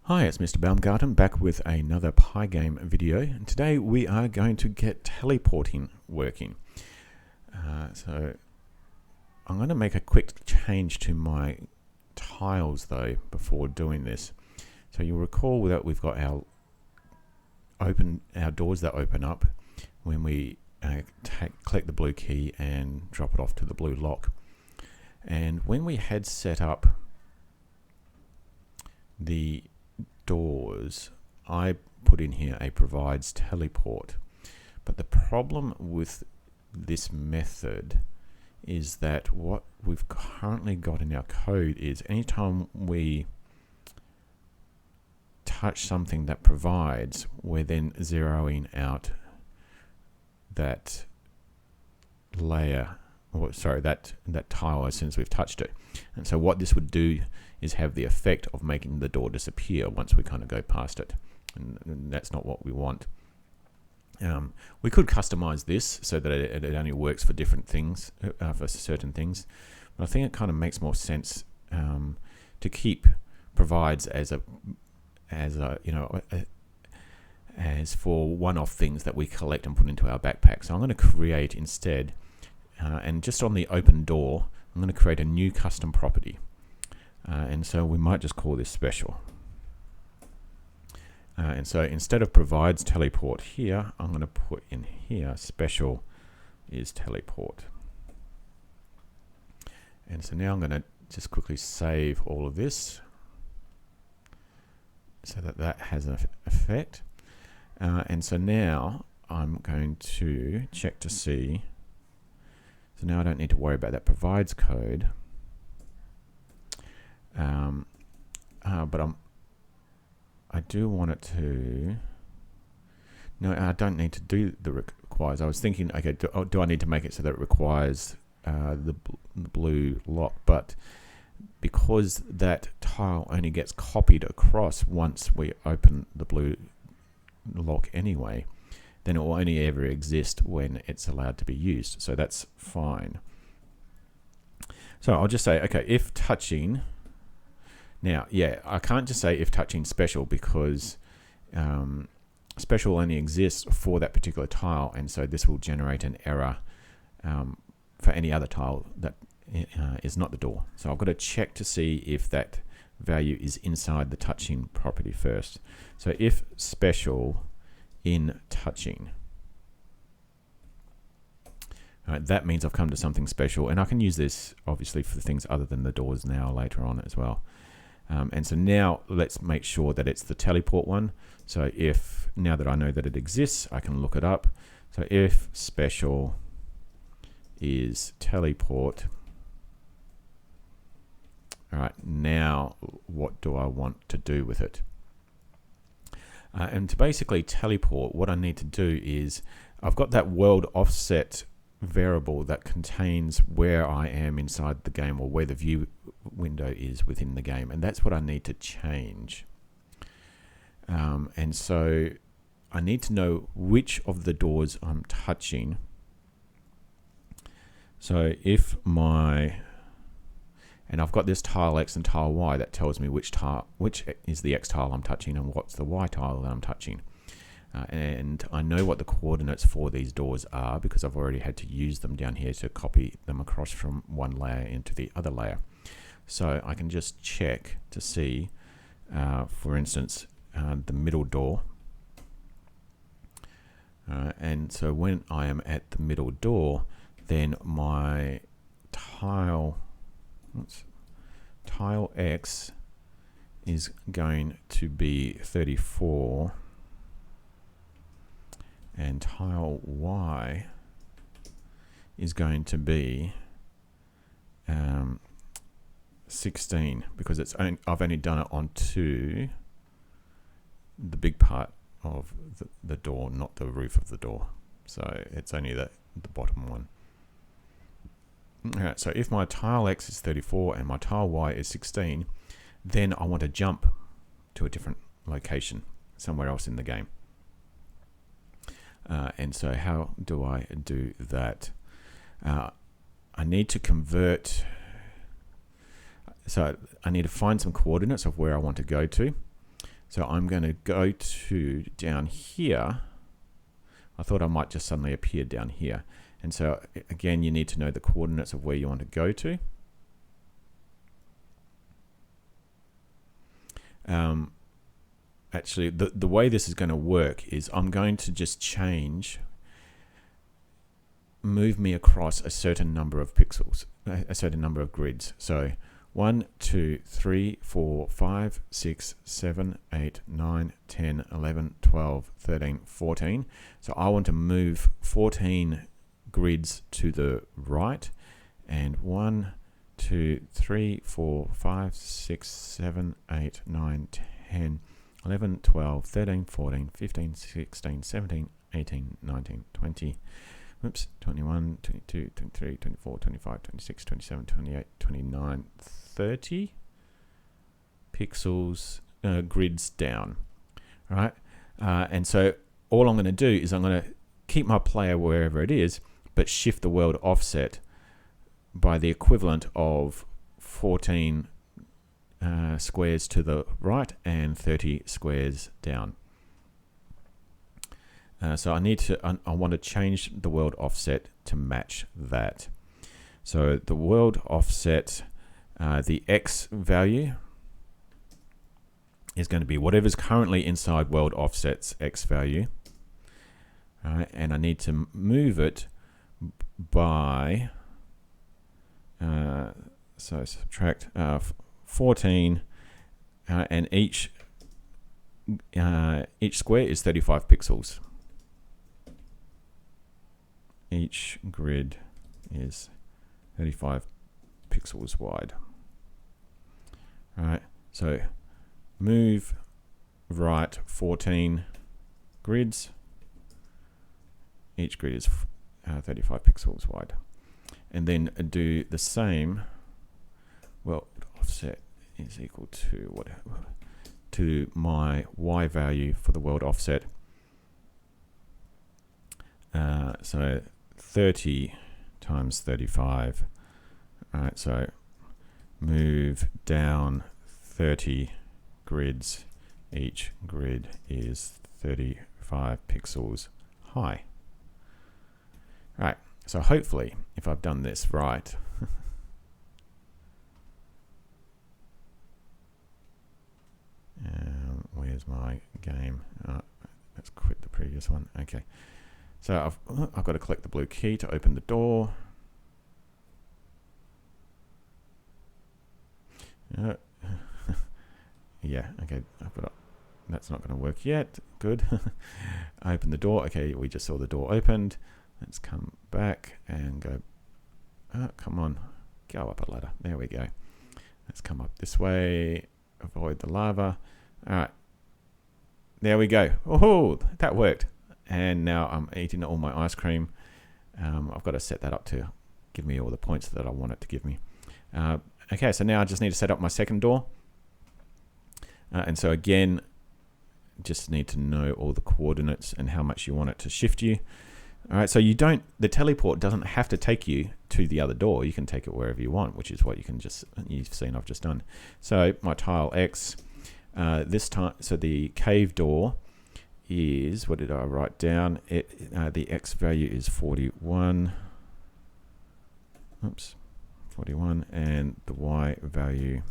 Hi, it's Mr. Baumgarten back with another Pygame video, and today we are going to get teleporting working. So I'm going to make a quick change to my tiles though before doing this. So you'll recall that we've got our doors that open up when we collect the blue key and drop it off to the blue lock. And when we had set up the doors, I put in here a provides teleport, but the problem with this method is that what we've currently got in our code is anytime we touch something that provides, we're then zeroing out that layer, or sorry, that tile as soon as we've touched it. And so what this would do is have the effect of making the door disappear once we kind of go past it, and that's not what we want. We could customize this so that it only works for different things, for certain things, but I think it kind of makes more sense to keep provides as for one-off things that we collect and put into our backpack. So I'm going to create instead, and just on the open door, I'm going to create a new custom property. And so we might just call this special. And so instead of provides teleport here, I'm going to put in here special is teleport. And so now I'm going to just quickly save all of this so that has an effect. And so now I'm going to check to see. So now I don't need to worry about that provides code. But I do want it to. No, I don't need to do the requires. I was thinking, okay, do I need to make it so that it requires the blue lock? But because that tile only gets copied across once we open the blue lock anyway, then it will only ever exist when it's allowed to be used. So that's fine. So I'll just say, okay, if touching. Now, yeah, I can't just say if touching special because special only exists for that particular tile, and so this will generate an error for any other tile that is not the door. So I've got to check to see if that value is inside the touching property first. So if special in touching, that means I've come to something special, and I can use this obviously for things other than the doors now later on as well. And so now let's make sure that it's the teleport one. So if, now that I know that it exists, I can look it up. So if special is teleport, all right, now what do I want to do with it? And to basically teleport, what I need to do is I've got that world offset variable that contains where I am inside the game, or where the view window is within the game, and that's what I need to change. And so I need to know which of the doors I'm touching. So if and I've got this tile X and tile Y that tells me which is the X tile I'm touching and what's the Y tile that I'm touching. And I know what the coordinates for these doors are because I've already had to use them down here to copy them across from one layer into the other layer. So I can just check to see, for instance, the middle door. And so when I am at the middle door, then my tile X is going to be 34. And tile Y is going to be 16 because I've only done it onto the big part of the door, not the roof of the door. So it's only the bottom one. Alright, so if my tile X is 34 and my tile Y is 16, then I want to jump to a different location, somewhere else in the game. And so how do I do that? I need to convert, so I need to find some coordinates of where I want to go to. So I'm going to go to down here. I thought I might just suddenly appear down here. And so again, you need to know the coordinates of where you want to go to. Actually, the way this is going to work is I'm going to just move me across a certain number of pixels, a certain number of grids. So 1, 2, 3, 4, 5, 6, 7, 8, 9, 10, 11, 12, 13, 14. So I want to move 14 grids to the right, and 1, 2, 3, 4, 5, 6, 7, 8, 9, 10, 11, 12, 13, 14, 15, 16, 17, 18, 19, 20, oops, 21, 22, 23, 24, 25, 26, 27, 28, 29, 30 pixels, grids down, right? And so all I'm going to do is I'm going to keep my player wherever it is, but shift the world offset by the equivalent of 14 squares to the right and 30 squares down. So I want to change the world offset to match that. So the world offset, the X value is going to be whatever's currently inside world offset's X value. And I need to move it by, so subtract 14, and each square is 35 pixels. Each grid is 35 pixels wide. All right, so move right 14 grids. Each grid is 35 pixels wide. And then do the same. Well, offset is equal to what? To my Y value for the world offset. So 30 times 35. All right, so move down 30 grids. Each grid is 35 pixels high. Right, so hopefully, if I've done this right, where's my game? Let's quit the previous one. Okay, so I've got to click the blue key to open the door. Yeah, okay, that's not going to work yet. Good. I opened the door. Okay, we just saw the door opened. Let's come back and go. Come on, go up a ladder. There we go. Let's come up this way. Avoid the lava. All right. There we go. Oh, that worked. And now I'm eating all my ice cream. I've got to set that up to give me all the points that I want it to give me. Okay, so now I just need to set up my second door. And so again, just need to know all the coordinates and how much you want it to shift you. All right, so the teleport doesn't have to take you to the other door. You can take it wherever you want, which is what you've seen I've just done. So my tile X, this time, so the cave door is, what did I write down? The X value is 41. Oops, 41, and the Y value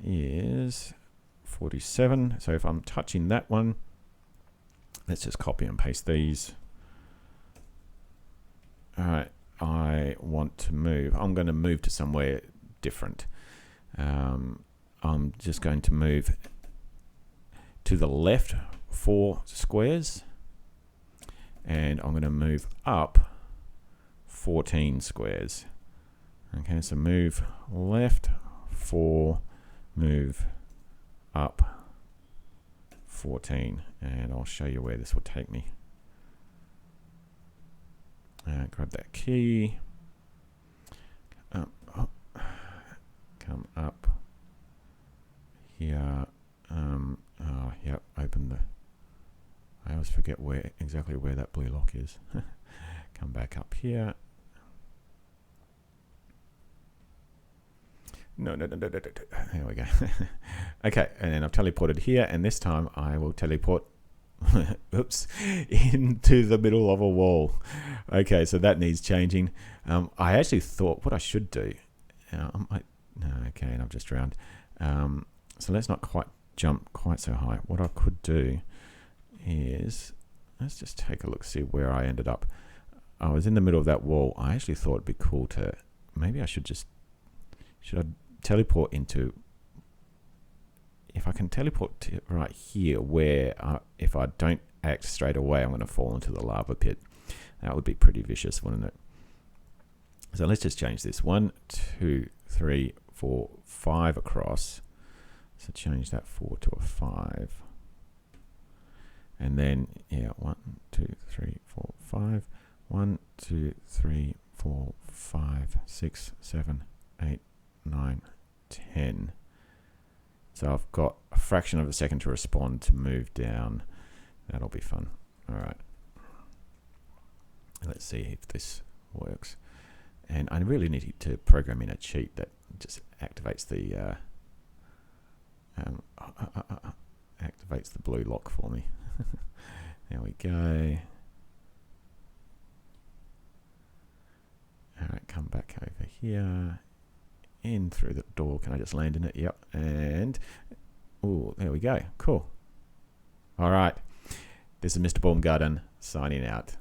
is 47. So if I'm touching that one, let's just copy and paste these. All right, I want to move. I'm going to move to somewhere different. I'm just going to move to the left 4 squares, and I'm going to move up 14 squares. Okay, so move left 4, move up 14, and I'll show you where this will take me. Grab that key, come up here, yep, open the, I always forget exactly where that blue lock is. Come back up here. No. There we go. Okay, and then I've teleported here, and this time I will teleport oops, into the middle of a wall. Okay, so that needs changing. I actually thought what I should do. Okay, and I've just drowned. So let's not quite jump quite so high. What I could do is, let's just take a look, see where I ended up. I was in the middle of that wall. I actually thought it'd be cool to, maybe I should I teleport into, if I can teleport to right here where if I don't act straight away, I'm going to fall into the lava pit. That would be pretty vicious, wouldn't it? So let's just change this. 1, 2, 3, 4, 5 across. So change that 4 to a 5. And then, yeah, 1, 2, 3, 4, 5. 1, 2, 3, 4, 5, 6, 7, 8, 9, 10. So I've got a fraction of a second to respond to move down. That'll be fun. All right. Let's see if this works. And I really need to program in a cheat that just activates the activates the blue lock for me. There we go. All right, come back over here. In through the door. Can I just land in it? Yep. And oh, there we go. Cool. All right. This is Mr. Baumgarten signing out.